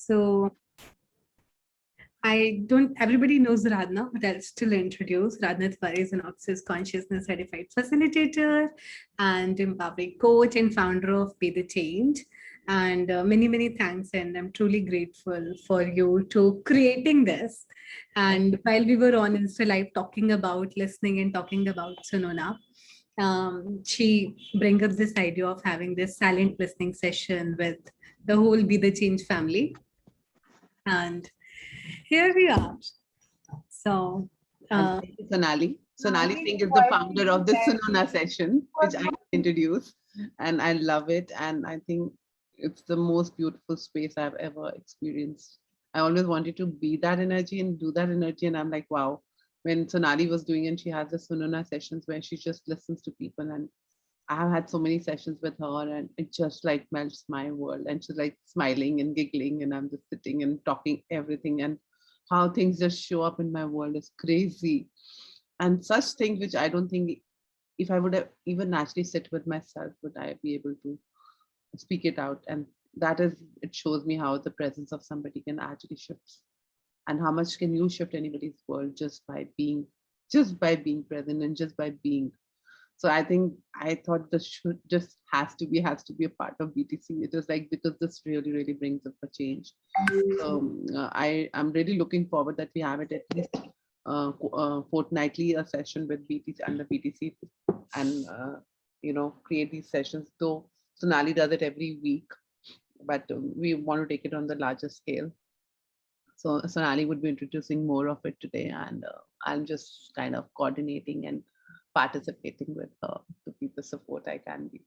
So everybody knows Radna, but I'll still introduce. Radna Tiwari is an Access Consciousness Certified Facilitator and empowering coach and founder of Be the Change. And many, many thanks. And I'm truly grateful for you to creating this. And while we were on Insta Live talking about listening and talking about Sunona, she bring up this idea of having this silent listening session with the whole Be the Change family. And here we are. So, Sonali. Sonali Singh is the founder of the Sunona session, which I introduced, and I love it. And I think it's the most beautiful space I've ever experienced. I always wanted to be that energy and do that energy. And I'm like, wow, when Sonali was doing it, she has the Sunona sessions where she just listens to people. And I have had so many sessions with her, and it just like melts my world. And she's like smiling and giggling, and I'm just sitting and talking everything. And how things just show up in my world is crazy. And such things which I don't think, if I would have even naturally sit with myself, would I be able to speak it out. And that is, it shows me how the presence of somebody can actually shift, and how much can you shift anybody's world just by being present and just by being. So I think I thought this should just has to be a part of BTC. It is like, because this really brings up a change. So I am really looking forward that we have it at least fortnightly, a session with BTC under BTC, and create these sessions. Though Sonali does it every week, but we want to take it on the larger scale. So Sonali would be introducing more of it today, and I'm just kind of coordinating and participating with her to be the support I can be.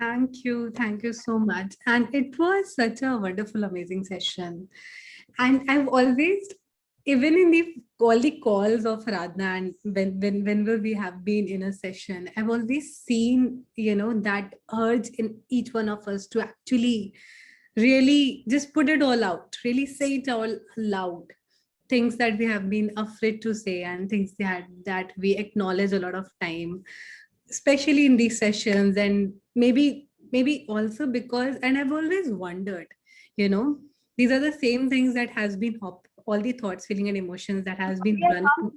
thank you. Thank you so much. And it was such a wonderful, amazing session. And I've always, even in all the calls of Radna, and whenever we have been in a session, I've always seen, that urge in each one of us to actually really just put it all out, really say it all loud. Things that we have been afraid to say, and things that we acknowledge a lot of time, especially in these sessions. And maybe also because, and I've always wondered, these are the same things that has been all the thoughts, feeling and emotions that has been running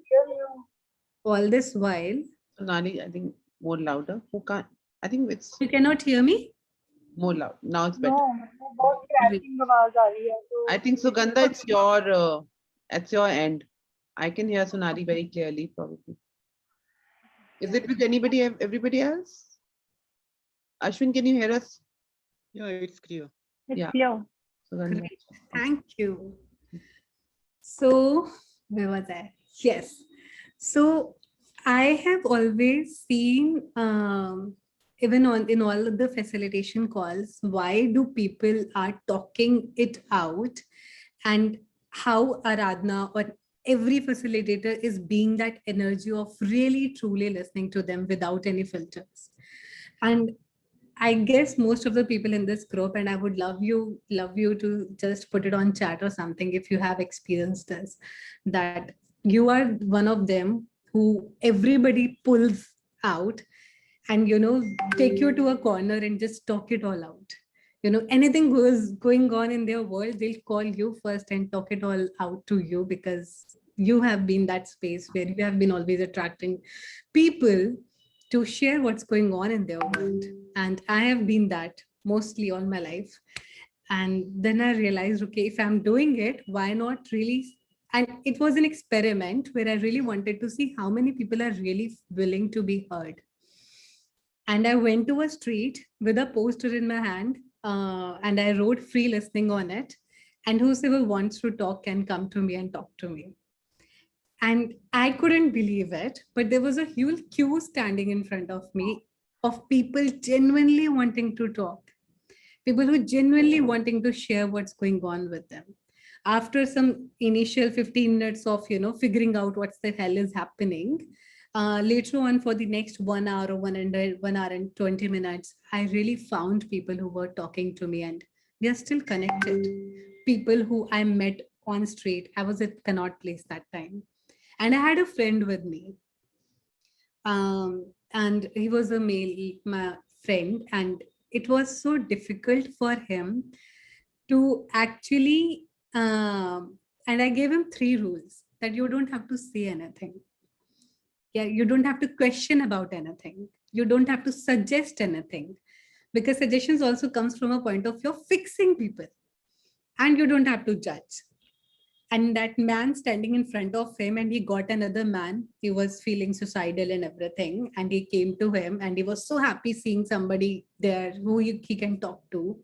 all this while. Sonali, I think more louder. Who can't? I think it's You cannot hear me? more loud. Now it's better. बहुत cracking आवाज आ रही है तो I think Sugandha, it's your end. I can hear Sonali very clearly, probably. Is it with everybody else? Ashwin, can you hear us? Yeah, it's clear. it's clear. Sugandha. Great. Thank you. So, where was I? Yes. So, I have always seen, even in all of the facilitation calls, why do people are talking it out, and how Aradhana or every facilitator is being that energy of really truly listening to them without any filters. And I guess most of the people in this group, and I would love you to just put it on chat or something if you have experienced this, that you are one of them who everybody pulls out and take you to a corner and just talk it all out. Anything goes going on in their world, they'll call you first and talk it all out to you, because you have been that space where you have been always attracting people to share what's going on in their world. And I have been that mostly all my life. And then I realized, okay, if I'm doing it, why not really? And it was an experiment where I really wanted to see how many people are really willing to be heard. And I went to a street with a poster in my hand, and I wrote free listening on it. And whosoever wants to talk can come to me and talk to me. And I couldn't believe it, but there was a huge queue standing in front of me of people genuinely wanting to talk, people who genuinely wanting to share what's going on with them. After some initial 15 minutes of, figuring out what the hell is happening, later on for the next 1 hour or 1 hour and 20 minutes, I really found people who were talking to me, and we are still connected. People who I met on street. I was at Connaught Place that time. And I had a friend with me. And he was my friend. And it was so difficult for him to actually, and I gave him 3 rules that you don't have to say anything. Yeah, you don't have to question about anything. You don't have to suggest anything, because suggestions also comes from a point of view of fixing people, and you don't have to judge. And that man standing in front of him, and he got another man, he was feeling suicidal and everything, and he came to him and he was so happy seeing somebody there who he can talk to.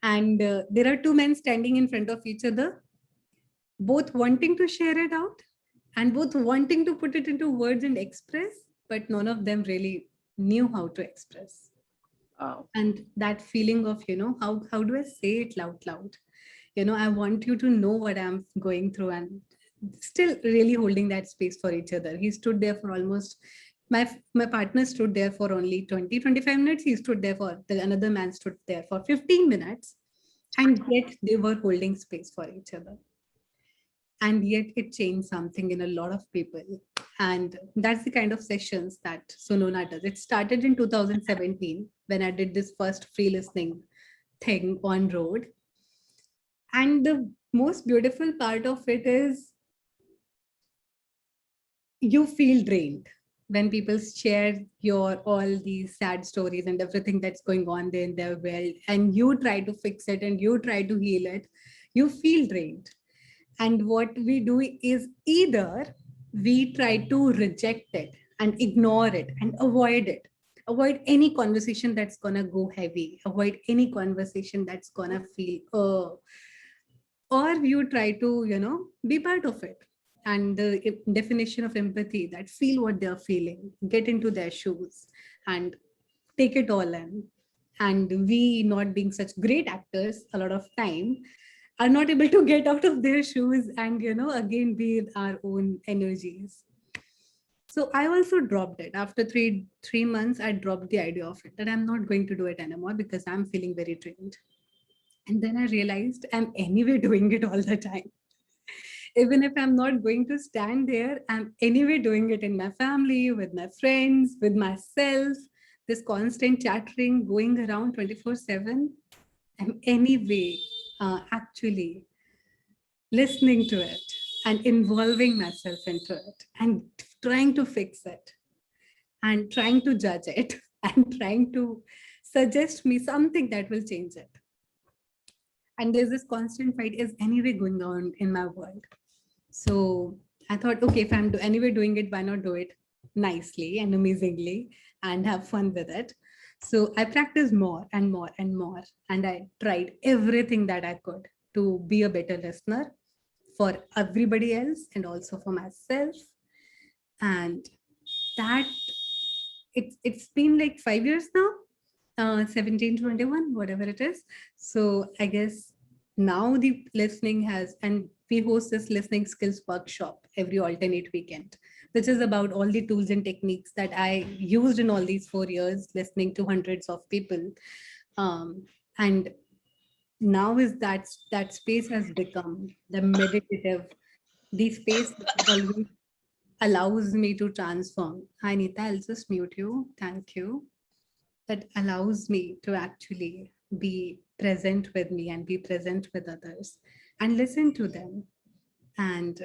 And there are 2 men standing in front of each other, both wanting to share it out and both wanting to put it into words and express, but none of them really knew how to express. And that feeling of, how do I say it loud? I want you to know what I'm going through, and still really holding that space for each other. He stood there for almost, my partner stood there for only 20-25 minutes. He stood there for, another man stood there for 15 minutes, and yet they were holding space for each other. And yet it changed something in a lot of people. And that's the kind of sessions that Sonona does. It started in 2017 when I did this first free listening thing on road. And the most beautiful part of it is you feel drained when people share your all these sad stories and everything that's going on there in their world, and you try to fix it and you try to heal it. You feel drained. And what we do is either we try to reject it and ignore it and avoid any conversation that's gonna go heavy, avoid any conversation that's gonna feel, or you try to, be part of it. And the definition of empathy, that feel what they're feeling, get into their shoes and take it all in. And we, not being such great actors a lot of time, are not able to get out of their shoes and again be in our own energies. So I also dropped it after three months. I dropped the idea of it, that I'm not going to do it anymore because I'm feeling very drained. And then I realized I'm anyway doing it all the time. Even if I'm not going to stand there, I'm anyway doing it in my family, with my friends, with myself. This constant chattering going around 24/7. I'm anyway actually listening to it and involving myself into it and trying to fix it and trying to judge it and trying to suggest me something that will change it. And there's this constant fight is anyway going on in my world. So I thought, okay, if I'm anyway doing it, why not do it nicely and amazingly and have fun with it? So I practiced more and more and more. And I tried everything that I could to be a better listener for everybody else and also for myself. And that it's been like 5 years now, 17, 21, whatever it is. So I guess now the listening has, and we host this listening skills workshop every alternate weekend, which is about all the tools and techniques that I used in all these 4 years, listening to hundreds of people. And now is that space has become the meditative, the space that always allows me to transform. Hi, Nita, I'll just mute you. Thank you. That allows me to actually be present with me and be present with others and listen to them. And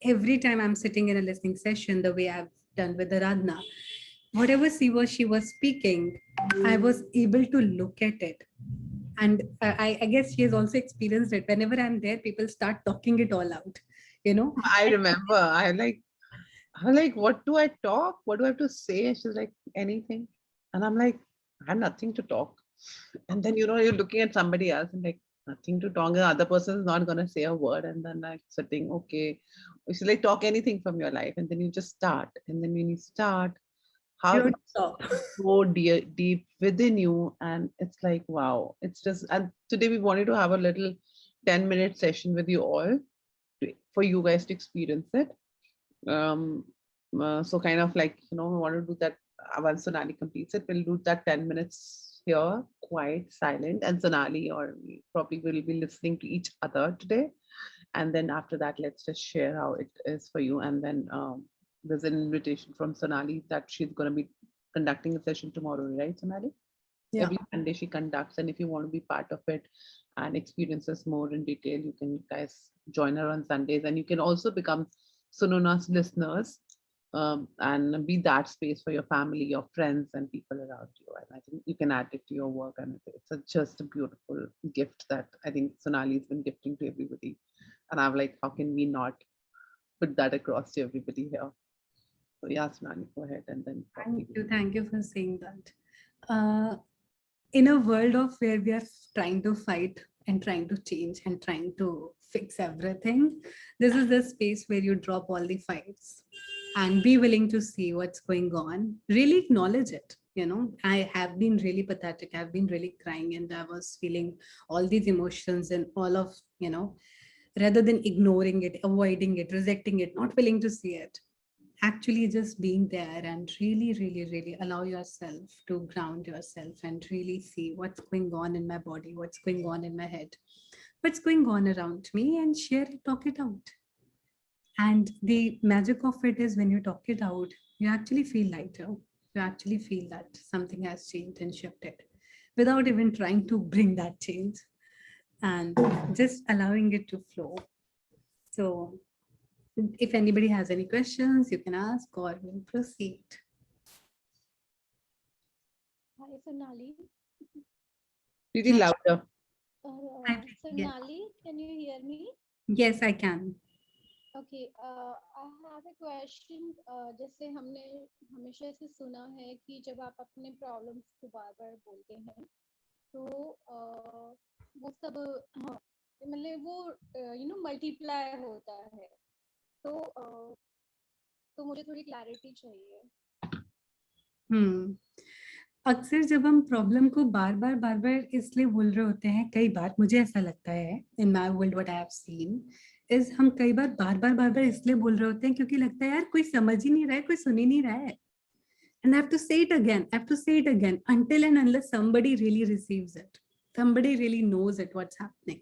every time I'm sitting in a listening session, the way I've done with Aradhna, whatever she was speaking, I was able to look at it. And I guess she has also experienced it. Whenever I'm there, people start talking it all out. I remember I'm like, what do I talk? What do I have to say? She's like, anything. And I'm like, I have nothing to talk. And then, you're looking at somebody else and like, nothing to talk. The other person is not going to say a word. And then like sitting, okay. She's like, talk anything from your life. And then you just start. And then when you start, how You it's stop. so deep within you. And it's like, wow. It's just, and today we wanted to have a little 10-minute session with you all for you guys to experience it. So kind of like, we want to do that once Sonali completes it, we'll do that 10 minutes here, quiet, silent, and Sonali or we probably will be listening to each other today. And then after that, let's just share how it is for you. And then there's an invitation from Sonali that she's going to be conducting a session tomorrow, right, Sonali? Yeah. Every Sunday she conducts, and if you want to be part of it and experience this more in detail, you can guys join her on Sundays, and you can also become Sunona's listeners, and be that space for your family, your friends, and people around you. And I think you can add it to your work, and it's just a beautiful gift that I think Sonali's been gifting to everybody. And I'm like, how can we not put that across to everybody here? So yeah, Sonali, go ahead and then. Thank you for saying that. In a world of where we are trying to fight and trying to change and trying to fix everything, this is the space where you drop all the fights and be willing to see what's going on. Really acknowledge it. I have been really pathetic. I've been really crying, and I was feeling all these emotions and all of, rather than ignoring it, avoiding it, rejecting it, not willing to see it, actually just being there and really, really, really allow yourself to ground yourself and really see what's going on in my body, what's going on in my head, what's going on around me, and share it, talk it out. And the magic of it is when you talk it out, you actually feel lighter. You actually feel that something has changed and shifted without even trying to bring that change, and just allowing it to flow. So if anybody has any questions, you can ask or we'll proceed. Hi, Sonali. Really louder. Hi, Preeti. Yes. Sonali, can you hear me? Yes, I can. Okay, I have a question. जैसे हमने हमेशा से सुना है कि जब आप अपने प्रॉब्लम्स को बार-बार बोलते हैं तो वो सब मतलब वो मल्टीप्लाई होता है तो मुझे थोड़ी क्लैरिटी चाहिए. अक्सर जब हम प्रॉब्लम को बार बार इसलिए बोल रहे होते हैं, कई बार मुझे ऐसा लगता है in my world what I have seen is, हम कई बार बार इसलिए बोल रहे होते हैं क्योंकि लगता है यार कोई समझ ही नहीं रहा है, कोई सुन ही नहीं रहा है. And I have to say it again. I have to say it again until and unless somebody really receives it. Somebody really knows it, what's happening.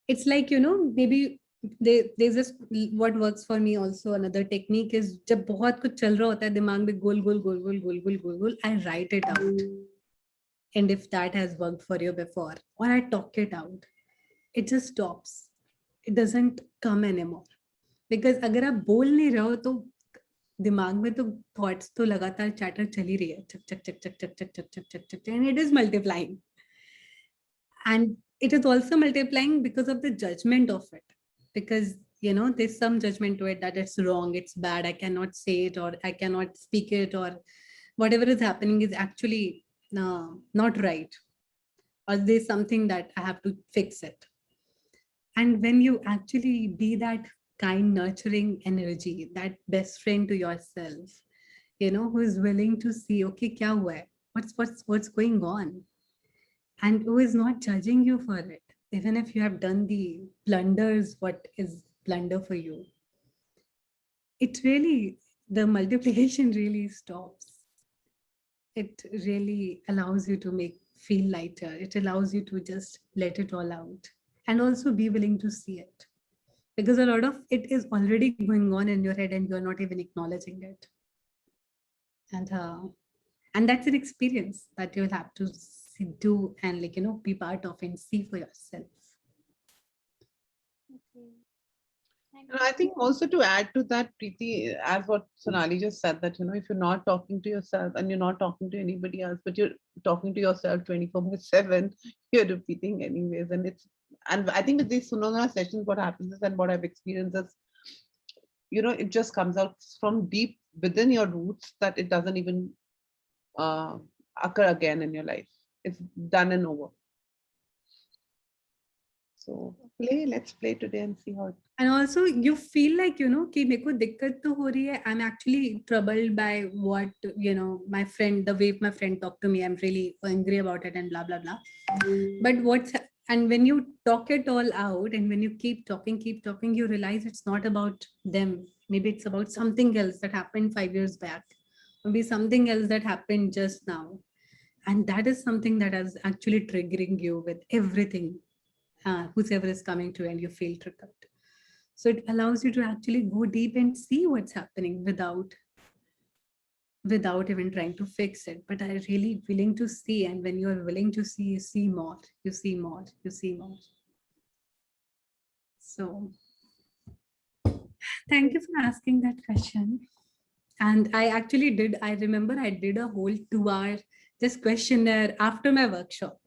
It's like, maybe there's this, what works for me also, another technique is जब बहुत कुछ चल रहा होता है दिमाग में गोल गोल, I write it out. And if that has worked for you before, or I talk it out, it just stops. It doesn't come anymore. Because अगर आप बोल नहीं रहे हो तो दिमाग में तो थॉट्स तो लगातार चैटर चल ही रही है, चक चक चक चक चक चक चक चक चक चक, and it is multiplying. And it is also multiplying because of the judgment of it. Because, there's some judgment to it that it's wrong, it's bad, I cannot say it, or I cannot speak it, or whatever is happening is actually not right. Or there's something that I have to fix it. And when you actually be that kind, nurturing energy, that best friend to yourself, who is willing to see, okay, kya hua hai? What's going on? And who is not judging you for it, even if you have done the blunders, what is blunder for you. It really, the multiplication really stops. It really allows you to feel lighter. It allows you to just let it all out and also be willing to see it. Because a lot of it is already going on in your head and you're not even acknowledging it. And that's an experience that you'll have to do and be part of and see for yourself. Okay. Thank And you. I think also to add to that, Preeti, as what Sonali just said, that if you're not talking to yourself and you're not talking to anybody else, but you're talking to yourself 24/7, you're repeating anyways. And I think with these Sunona sessions, what happens is, and what I've experienced is, it just comes out from deep within your roots that it doesn't even occur again in your life. It's done and over. So let's play today and see how it. And also you feel like, कि मेरे को दिक्कत तो हो रही है. I'm actually troubled by what, my friend, the way my friend talked to me, I'm really angry about it and blah, blah, blah. But and when you talk it all out and when you keep talking, you realize it's not about them. Maybe it's about something else that happened 5 years back. Maybe something else that happened just now. And that is something that is actually triggering you with everything. Whoever is coming to and you feel triggered. So it allows you to actually go deep and see what's happening without without even trying to fix it, but are really willing to see. And when you are willing to see, you see more, you see more, you see more. So thank you for asking that question. And I actually did, I remember I did a whole 2-hour just questionnaire after my workshop,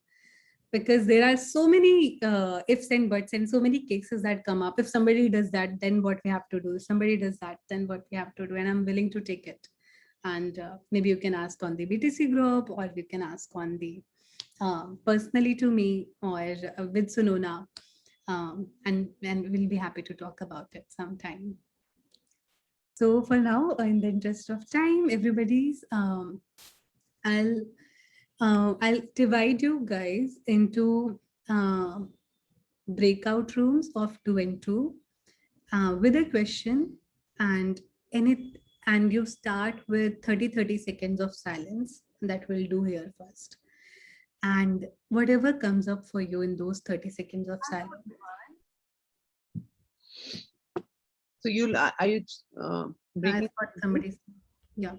because there are so many ifs and buts and so many cases that come up. If somebody does that, then what we have to do? If somebody does that, then what we have to do? And I'm willing to take it. And maybe you can ask on the BTC group, or you can ask on the personally to me, or with Sunona. And we'll be happy to talk about it sometime. So for now, in the interest of time, everybody's, I'll divide you guys into breakout rooms of 2 and 2 with a question, and you start with 30 seconds of silence. That we'll do here first. And whatever comes up for you in those 30 seconds of silence. So are you breaking? That's what somebody said. Yeah.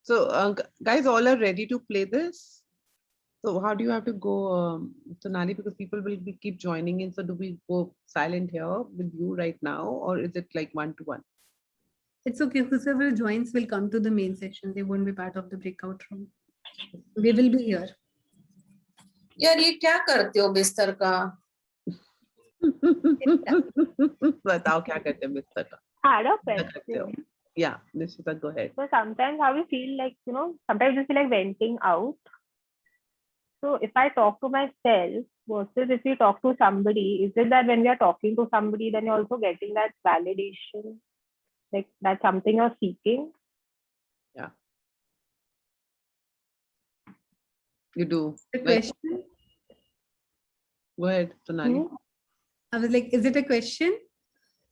So guys, all are ready to play this. So how do you have to go, Sonali? Because people will keep joining in. So do we go silent here with you right now, or is it like 1-to-1? It's okay. Whoever joins will come to the main session. They won't be part of the breakout room. We will be here. यार ये क्या करते हो बिस्तर का? बताओ क्या करते हैं बिस्तर का? Had a क्या करते हो? question. Yeah, Nishita, go ahead. So sometimes how we feel like, sometimes you feel like venting out. So if I talk to myself versus if we talk to somebody, is it that when we are talking to somebody, then you're also getting that validation? Like that's something you're seeking? Yeah. You do. The Like, question, go ahead, Sonali. I was like, is it a question?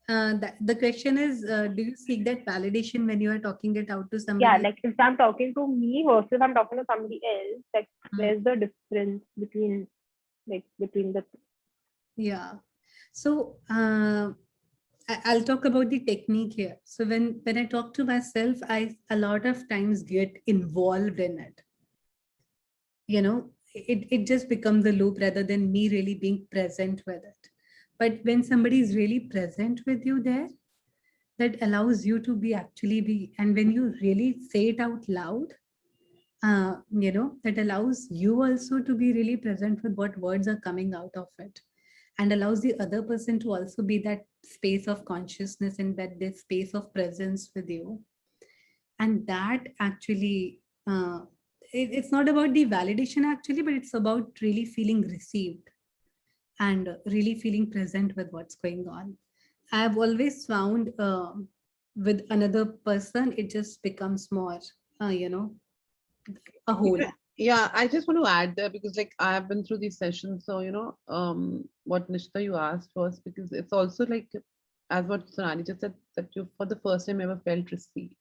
The question is, do you seek that validation when you are talking it out to somebody? Yeah, like if I'm talking to me versus I'm talking to somebody else, like where's the difference between the two? Yeah. So I'll talk about the technique here. So when I talk to myself, I a lot of times get involved in it. It just becomes a loop rather than me really being present with it. But when somebody is really present with you there, that allows you to actually be, and when you really say it out loud, that allows you also to be really present with what words are coming out of it, and allows the other person to also be that space of consciousness and that this space of presence with you. And that actually, it's not about the validation actually, but it's about really feeling received and really feeling present with what's going on. I've always found with another person, it just becomes more, a whole. Yeah, I just want to add there because like I have been through these sessions. So, what Nishita you asked was because it's also like, as what Sonali just said, that you for the first time ever felt received.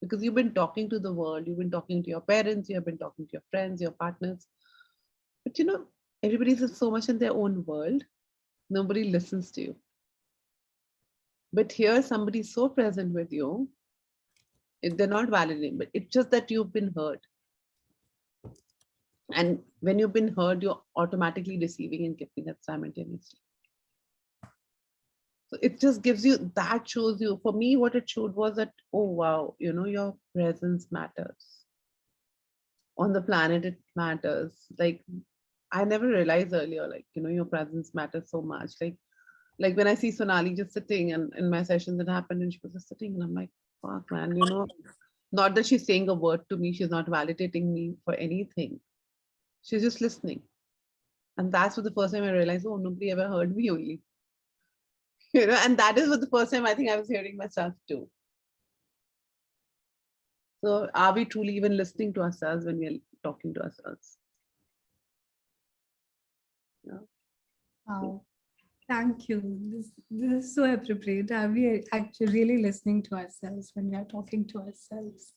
Because you've been talking to the world, you've been talking to your parents, you have been talking to your friends, your partners. But everybody's so much in their own world. Nobody listens to you. But here, somebody's so present with you. They're not validating, but it's just that you've been heard. And when you've been heard, you're automatically receiving and giving that simultaneously. So it just gives you, that shows you, for me, what it showed was that, oh, wow, your presence matters. On the planet, it matters. Like, I never realized earlier, like, your presence matters so much. Like when I see Sonali just sitting and in my session that happened and she was just sitting and I'm like, fuck, man, not that she's saying a word to me. She's not validating me for anything. She's just listening. And that's for the first time I realized, oh, nobody ever heard me only. And that is for the first time I think I was hearing myself too. So are we truly even listening to ourselves when we're talking to ourselves? Yeah. Wow. Thank you. This is so appropriate. Are we actually really listening to ourselves when we are talking to ourselves?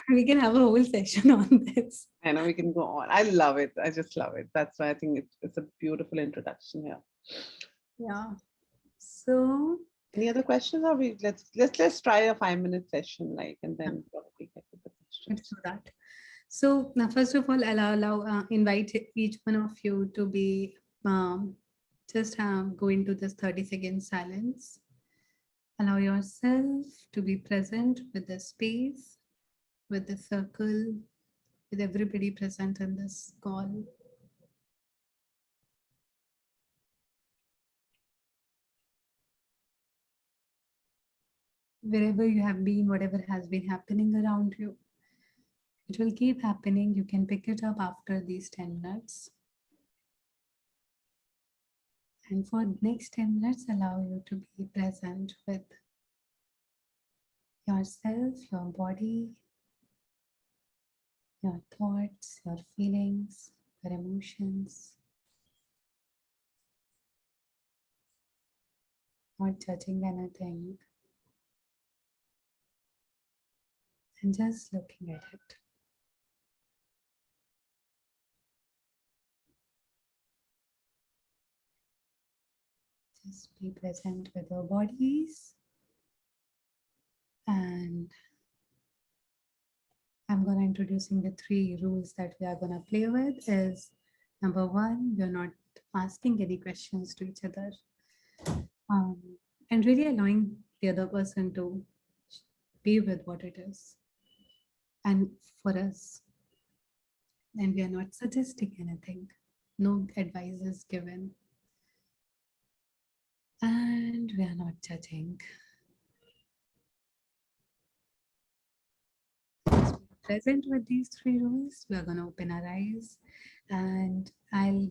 We can have a whole session on this. I know we can go on. I love it. I just love it. That's why I think it's a beautiful introduction here. Yeah. So Any other questions? Or let's try a 5-minute session, like, and then probably get to the questions. Let's do that. So now, first of all, I'll invite each one of you to be just go into this 30-second silence. Allow yourself to be present with the space, with the circle, with everybody present in this call. Wherever you have been, whatever has been happening around you, it will keep happening. You can pick it up after these 10 minutes. And for the next 10 minutes, allow you to be present with yourself, your body, your thoughts, your feelings, your emotions. Not judging anything. And just looking at it. Just be present with our bodies. And I'm going to introducing the 3 rules that we are going to play with is number 1, we're not asking any questions to each other. And really allowing the other person to be with what it is. And for us, and we are not suggesting anything. No advice is given. And we are not judging. Just be present with these 3 rules. We are going to open our eyes, and I'll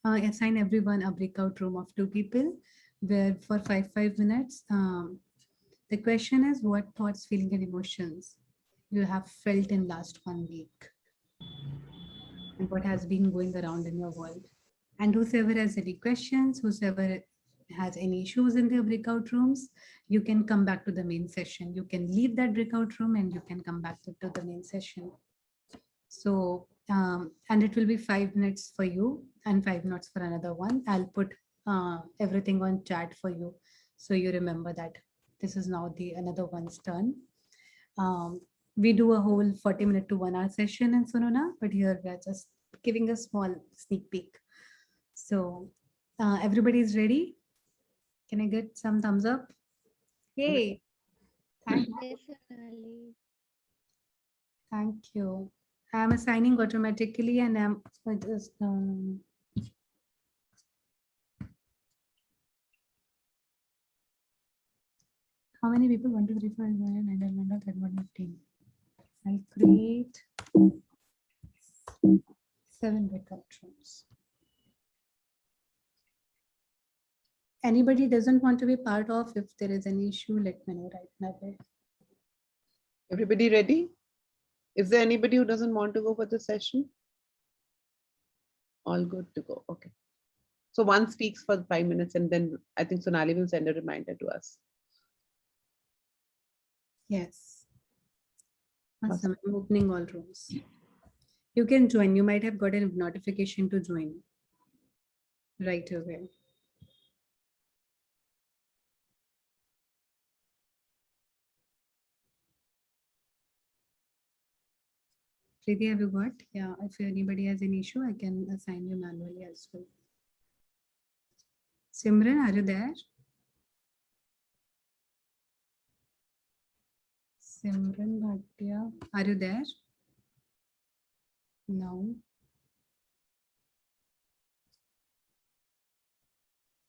assign everyone a breakout room of 2 people, where for 5 minutes, the question is what thoughts, feelings, and emotions you have felt in last 1 week, and what has been going around in your world. And whoever has any questions, whoever has any issues in their breakout rooms, you can come back to the main session. You can leave that breakout room and you can come back to the main session. So, and it will be 5 minutes for you and 5 minutes for another one. I'll put everything on chat for you, so you remember that this is now the another one's turn. We do a whole 40-minute to 1 hour session in Sunona, but here we are just giving a small sneak peek. So everybody is ready? Can I get some thumbs up? Yay! Thank you. Yes, Sonali. Thank you. I'm assigning automatically, and I'm just how many people? 1, 2, 3, 4, 5, 9, 10, 11, 12, 13, 14, 15. I'll create 7 breakout rooms. Anybody doesn't want to be part of, if there is any issue, let me know right now. Everybody ready? Is there anybody who doesn't want to go for the session? All good to go. Okay. So one speaks for 5 minutes, and then I think Sonali will send a reminder to us. Yes. Awesome. I'm opening all rooms. You can join. You might have got a notification to join right away. Preeti, have you got? Yeah, if anybody has any issue, I can assign you manually as well. Simran, are you there? Simran Bhatia, are you there? No.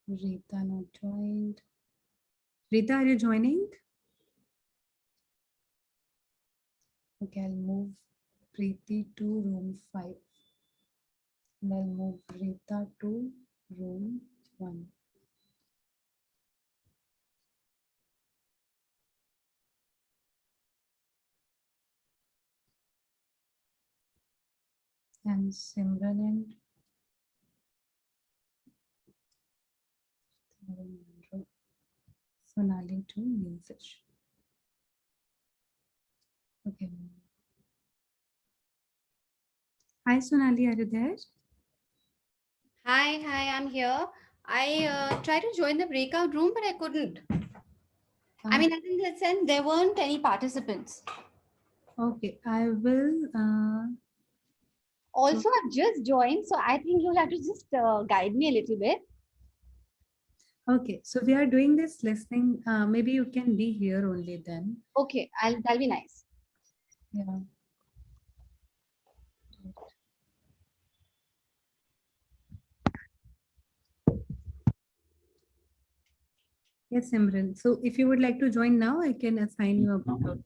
Rita not joined. Rita, are you joining? Okay, I'll move Preeti to room 5. And I'll move Rita to room 1. And Simran and Sonali to main session. Okay. Hi Sonali, are you there? Hi, I'm here. I tried to join the breakout room, but I couldn't. I Uh, mean, in that sense, there weren't any participants. okay, I will. Also, I've just joined, so I think you'll have to just guide me a little bit. Okay, so we are doing this listening. Maybe you can be here only then. Okay, that'll be nice. Yeah. Yes, Simran. So if you would like to join now, I can assign you a breakout.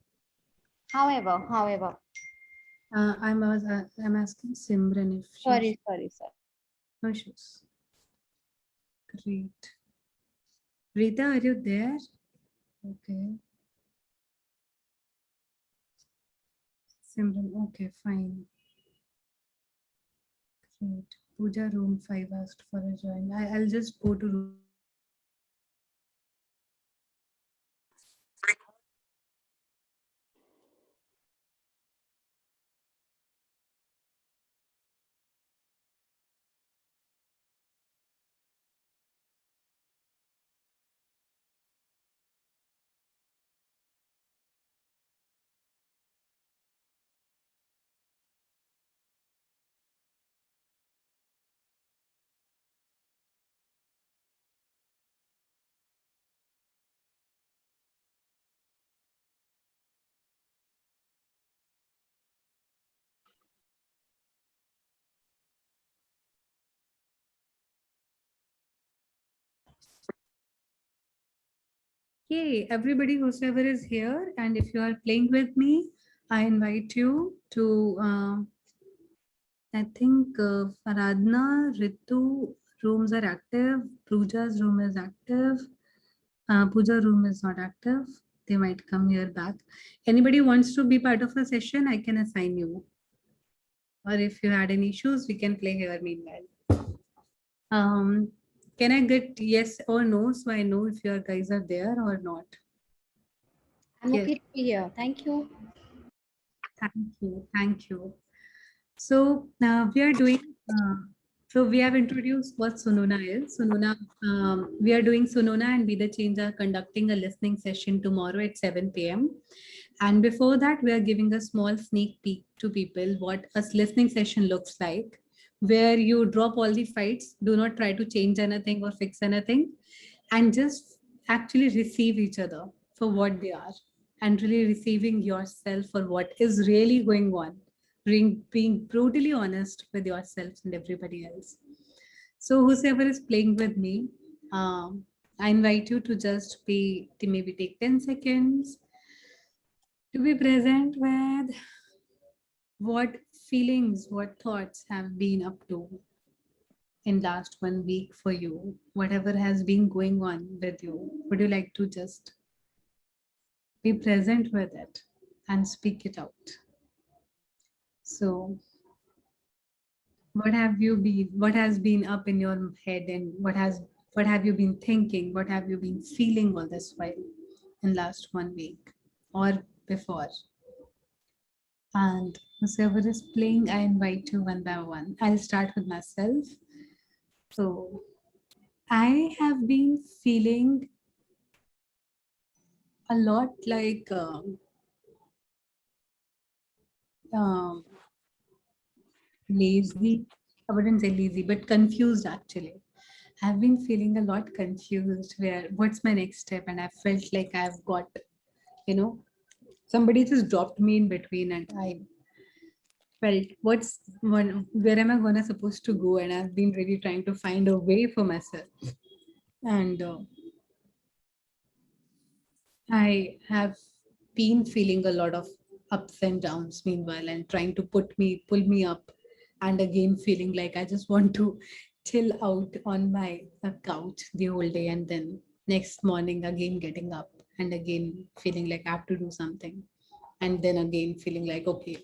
However, I'm asking Simran if she's sorry. no issues. Great. Rita, are you there? Okay. Simran, okay, fine. Great. Puja room 5 asked for a join. I'll just go to room. Okay, everybody, whosoever is here, and if you are playing with me, I invite you to, I think Aradhana, Ritu rooms are active, Pooja's room is active, Pooja room is not active. They might come here back. Anybody wants to be part of a session, I can assign you. Or if you had any issues, we can play here meanwhile. Can I get yes or no so I know if your guys are there or not? I'm Yes. okay to be here. Thank you. Thank you. Thank you. So we are doing, so we have introduced what Sunona is. Sunona, we are doing Sunona and Be the Change are conducting a listening session tomorrow at 7 p.m. And before that, we are giving a small sneak peek to people what a listening session looks like, where you drop all the fights, do not try to change anything or fix anything, and just actually receive each other for what they are and really receiving yourself for what is really going on, being brutally honest with yourself and everybody else. So whosoever is playing with me, I invite you to just to maybe take 10 seconds to be present with what feelings, what thoughts have been up to in last 1 week for you, whatever has been going on with you. Would you like to just be present with it and speak it out? So what has been up in your head, and what have you been thinking? What have you been feeling all this while in last 1 week or before? And whoever is playing, I invite you one by one. I'll start with myself. So I have been feeling a lot like um, lazy. I wouldn't say lazy, but confused actually. I've been feeling a lot confused where what's my next step, and I felt like I've got, you know, somebody just dropped me in between, and I felt where am I gonna supposed to go, and I've been really trying to find a way for myself, and I have been feeling a lot of ups and downs meanwhile, and trying to pull me up, and again feeling like I just want to chill out on my couch the whole day, and then next morning again getting up and again feeling like I have to do something, and then again feeling like okay,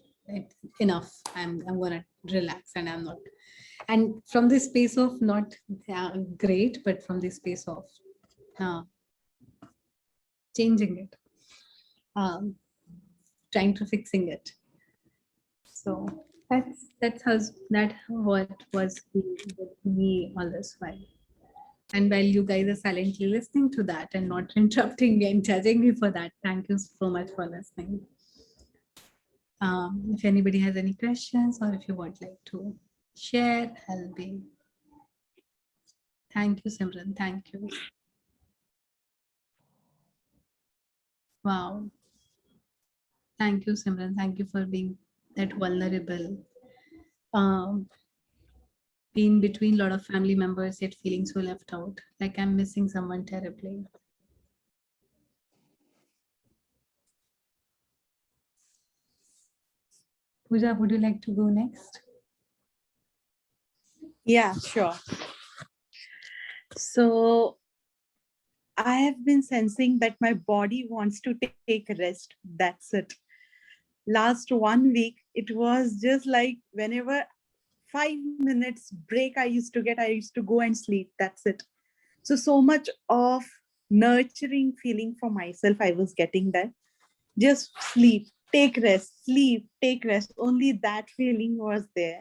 enough. I'm gonna relax, and I'm not. And from this space of not great, but from this space of uh, changing it. Trying to fixing it. So that's what was with me all this while. And while you guys are silently listening to that and not interrupting me and judging me for that, thank you so much for listening. If anybody has any questions or if you would like to share, I'll be. Thank you, Simran. Thank you. Wow. Thank you, Simran. Thank you for being that vulnerable. Being between a lot of family members, yet feeling so left out, like I'm missing someone terribly. Pooja, would you like to go next? Yeah, sure. So I have been sensing that my body wants to take a rest. That's it. Last 1 week, it was just like whenever 5 minutes break I used to go and sleep. That's it. So much of nurturing feeling for myself I was getting that. Just sleep, take rest, sleep, take rest. Only that feeling was there.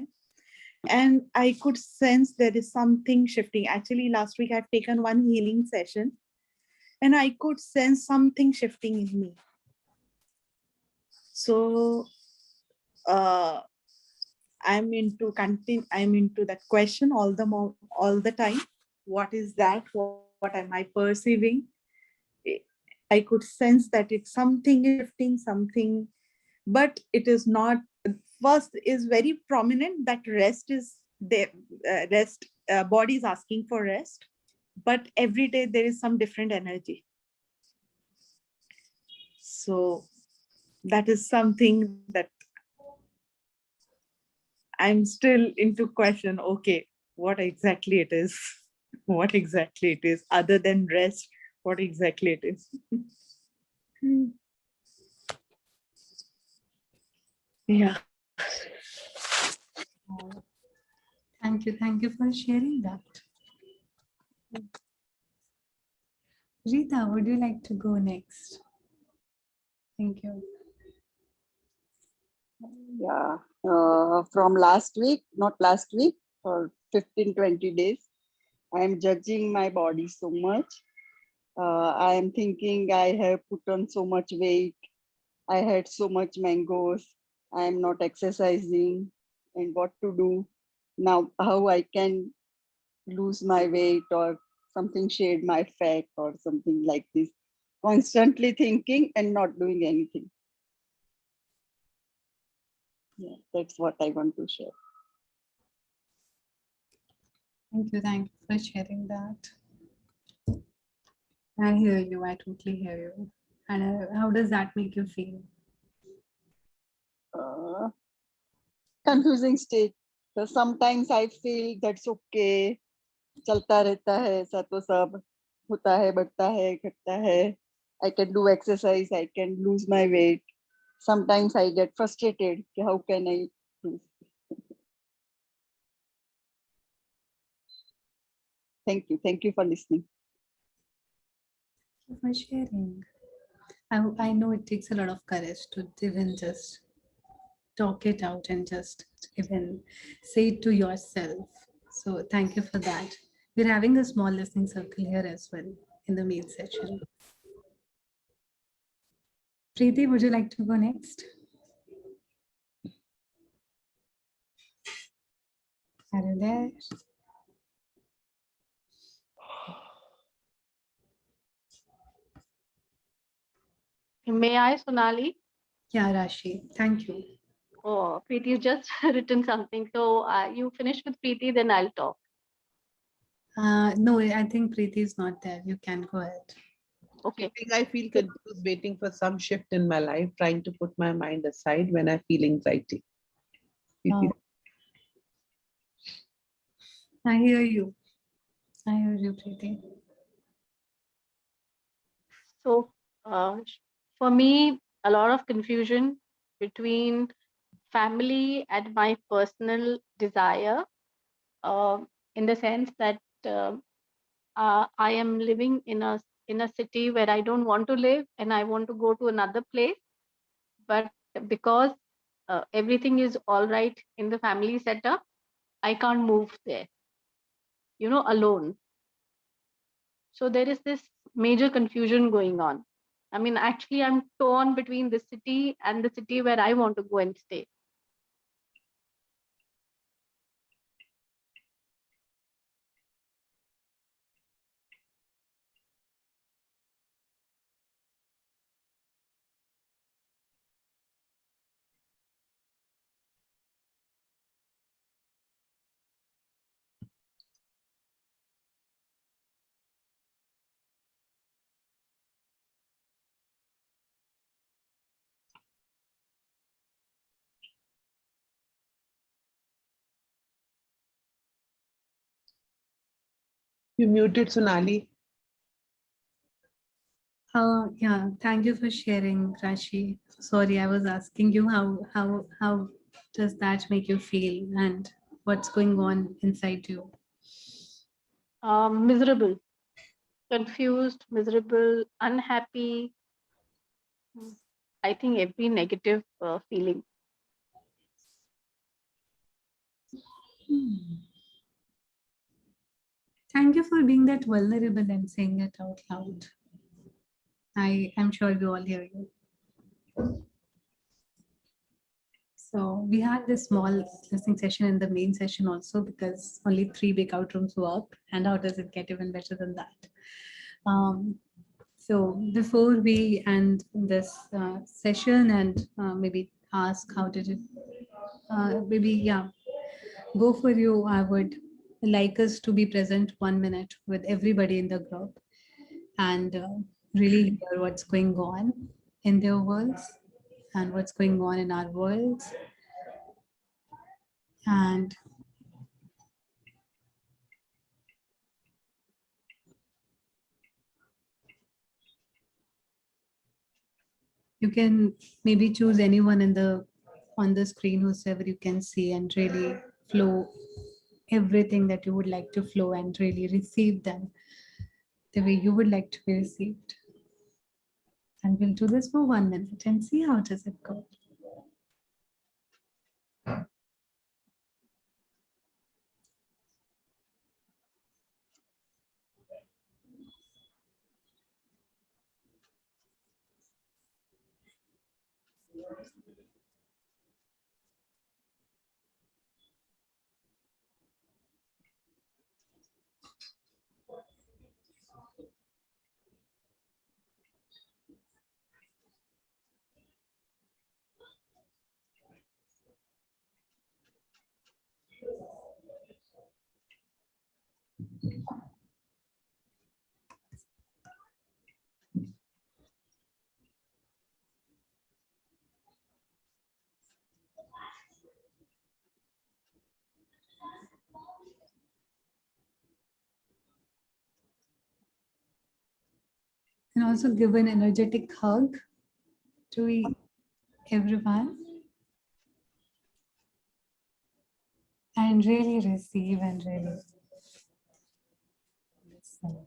And I could sense there is something shifting. Actually, last week I've taken one healing session and I could sense something shifting in me. So I'm into that question all the time. What is that? What am I perceiving? I could sense that it's something shifting, something, but it is not. First is very prominent that rest is there. Body is asking for rest, but every day there is some different energy. So that is something that I'm still into question. Okay, what exactly it is? What exactly it is? Other than rest, what exactly it is? Yeah. Thank you for sharing that. Rita, would you like to go next? Thank you. Yeah, from last week, not last week, for 15-20 days, I am judging my body so much. I am thinking I have put on so much weight. I had so much mangoes. I am not exercising and what to do now, how I can lose my weight or something shade my fat or something like this. Constantly thinking and not doing anything. Yeah, that's what I want to share. Thank you for sharing that. I hear you. I totally hear you. And how does that make you feel? Confusing state. So sometimes I feel that's okay. चलता रहता है ऐसा तो सब होता है बढ़ता है घटता है. I can do exercise. I can lose my weight. Sometimes I get frustrated. How can I do? Thank you. Thank you for listening. Thank you for sharing. I know it takes a lot of courage to even just talk it out and just even say it to yourself. So thank you for that. We're having a small listening circle here as well in the main session. Preeti, would you like to go next? Are you there? May I, Sonali? Yeah, Rashi. Thank you. Oh, Preeti, you just written something. So you finish with Preeti, then I'll talk. No, I think Preeti is not there. You can go ahead. Okay. I feel confused, waiting for some shift in my life, trying to put my mind aside when I feel anxiety. Oh. I hear you. I hear you, Preeti. So for me, a lot of confusion between family and my personal desire, in the sense that I am living in a city where I don't want to live and I want to go to another place. But because everything is all right in the family setup, I can't move there, alone. So there is this major confusion going on. I mean, actually, I'm torn between this city and the city where I want to go and stay. You muted, Sonali. Yeah, thank you for sharing, Rashi. Sorry, I was asking you how does that make you feel and what's going on inside you? Miserable, confused, miserable, unhappy. I think every negative feeling. Thank you for being that vulnerable and saying it out loud. I am sure we all hear you. So we had this small listening session in the main session also because only 3 breakout rooms work. And how does it get even better than that? So before we end this session and maybe ask how did it, maybe, yeah, go for you, I would like us to be present 1 minute with everybody in the group and really hear what's going on in their worlds and what's going on in our worlds. And you can maybe choose anyone in the on the screen, whosoever you can see, and really flow everything that you would like to flow and really receive them the way you would like to be received. And we'll do this for 1 minute and see how does it go. And also give an energetic hug to everyone and really receive and really listen.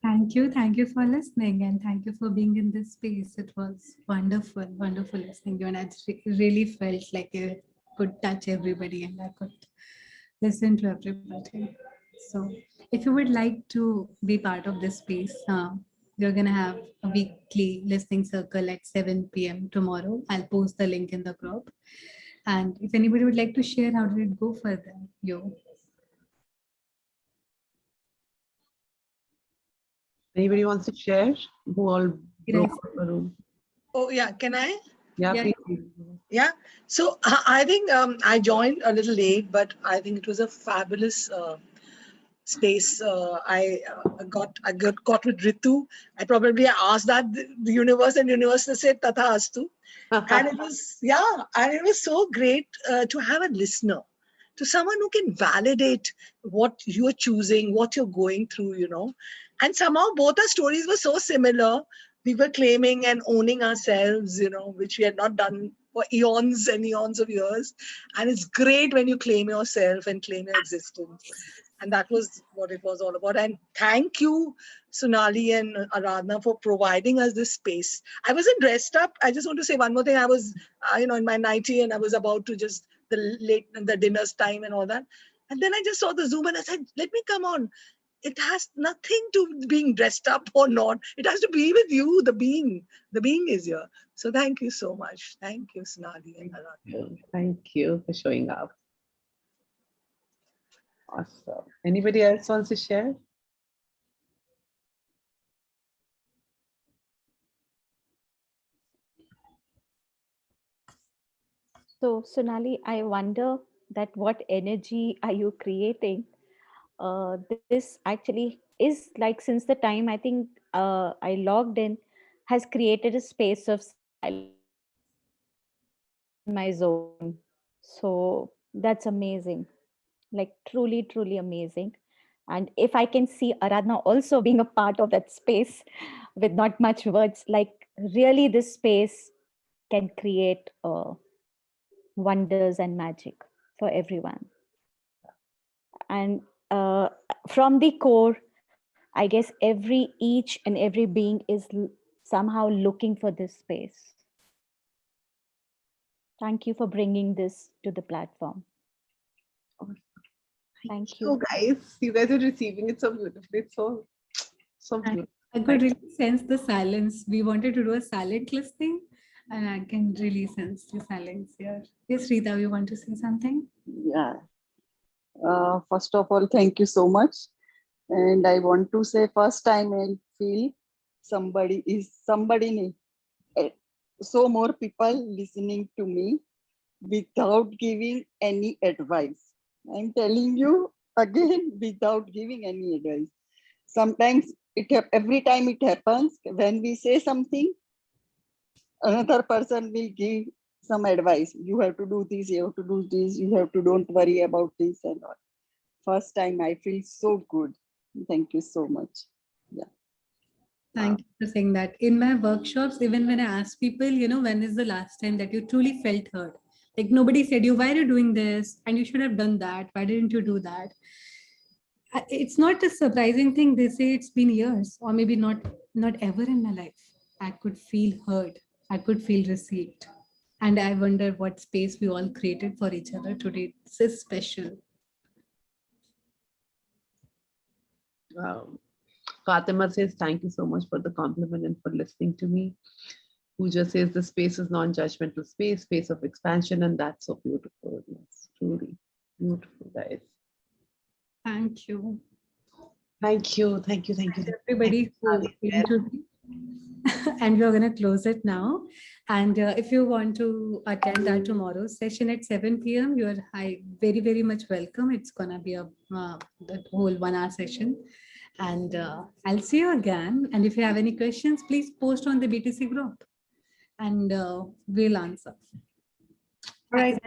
Thank you for listening and thank you for being in this space. It was wonderful, wonderful listening to you, and I really felt like I could touch everybody and I could listen to everybody. So if you would like to be part of this space, we're gonna have a weekly listening circle at 7 p.m. tomorrow. I'll post the link in the group. And if anybody would like to share, how did it go for them? You. Anybody wants to share? Who all broke Yes. up a room? Oh, yeah. Can I? Yeah, Yeah. please. Yeah. So I think I joined a little late, but I think it was a fabulous space. I got with Ritu. I probably asked that the universe, and universe said Tatha Astu. And it was so great to have a listener, to someone who can validate what you're choosing, what you're going through, and somehow both our stories were so similar. We were claiming and owning ourselves, which we had not done for eons and eons of years. And it's great when you claim yourself and claim your existence. And that was what it was all about. And thank you, Sonali and Aradhana, for providing us this space. I wasn't dressed up. I just want to say one more thing. I was, in my nightie, and I was about to just the dinner's time and all that. And then I just saw the Zoom and I said, let me come on. It has nothing to being dressed up or not. It has to be with you, the being. The being is here. So thank you so much. Thank you, Sonali and Aradhana. Thank you for showing up. Awesome. Anybody else wants to share? So, Sonali, I wonder that what energy are you creating? This actually is like since the time I think I logged in, has created a space of silence in my zone. So that's amazing, like truly, truly amazing. And if I can see Aradhana also being a part of that space with not much words, like really this space can create wonders and magic for everyone. And from the core, I guess each and every being is somehow looking for this space. Thank you for bringing this to the platform. Thank you. Oh, guys, you guys are receiving it so beautifully. It's so beautiful. I could really sense the silence. We wanted to do a silent listening, and I can really sense the silence here. Yes, Rita, you want to say something? Yeah. First of all, thank you so much. And I want to say, first time I feel somebody nahi, so more people listening to me without giving any advice. I'm telling you again, without giving any advice. Sometimes every time it happens, when we say something, another person will give some advice. You have to do this, you have to do this, you have to don't worry about this and all. First time I feel so good. Thank you so much. Yeah. Thank you for saying that. In my workshops, even when I ask people, when is the last time that you truly felt heard? Like nobody said you, why are you doing this? And you should have done that. Why didn't you do that? It's not a surprising thing. They say it's been years or maybe not ever in my life. I could feel heard. I could feel received. And I wonder what space we all created for each other today. This is special. Fatima says, thank you so much for the compliment and for listening to me. Pooja says, the space is non-judgmental space of expansion, and that's so beautiful. Yes, truly beautiful, guys. Thank you. Thank you. Everybody who came to me. And we're going to close it now. And if you want to attend our tomorrow's session at 7 p.m., you're very, very much welcome. It's going to be the whole 1 hour session. And I'll see you again. And if you have any questions, please post on the BTC group and we'll answer. All right,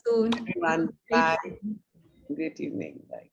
Soon. everyone. Bye. Great evening. Bye.